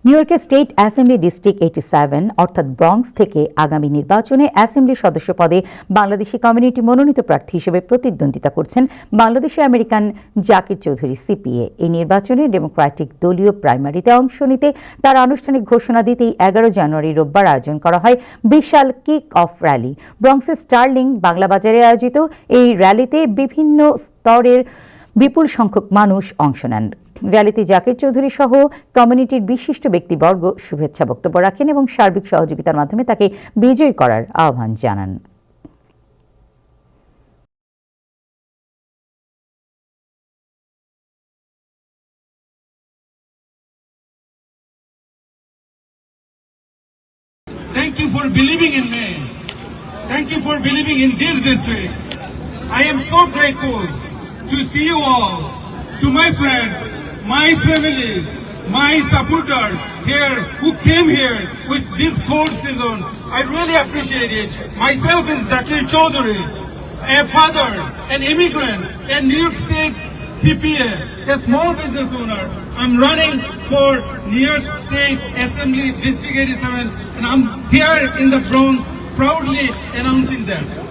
New ইয়র্কের state assembly district 87 অর্থাৎ Bronx থেকে আগামী নির্বাচনে অ্যাসেম্বলি সদস্য পদে বাংলাদেশি কমিউনিটি মনোনীত প্রার্থী হিসেবে প্রতিদ্বন্দ্বিতা করছেন বাংলাদেশি আমেরিকান জাকির চৌধুরী সিপিএ। এই নির্বাচনে ডেমোক্রেটিক দলীয় প্রাইমারিতে অংশ নিতে তার আনুষ্ঠানিক ঘোষণা দিতেই 11 জানুয়ারি রোববার আয়োজন করা হয় বিশাল কিক অফ র্যালি। ব্রঙ্কসের স্টার্লিং বাংলা বাজারে আয়োজিত এই র্যালিতে বিভিন্ন স্তরের বিপুল সংখ্যক মানুষ অংশ নেন। র্যালিতে জাকির চৌধুরী সহ কমিউনিটির বিশিষ্ট ব্যক্তিবর্গ শুভেচ্ছা বক্তব্য রাখেন এবং সার্বিক সহযোগিতার মাধ্যমে তাকে বিজয়ী করার আহ্বান জানান। Thank you for believing in me. Thank you for believing in this district. I am so grateful to see you all, to my friends, my family, my supporters here who came here with this cold season. I really appreciate it. Myself is Zakir Chaudhary, a father, an immigrant, a New York State CPA, a small business owner. I'm running for New York State Assembly District 87 and I'm here in the Bronx proudly announcing that.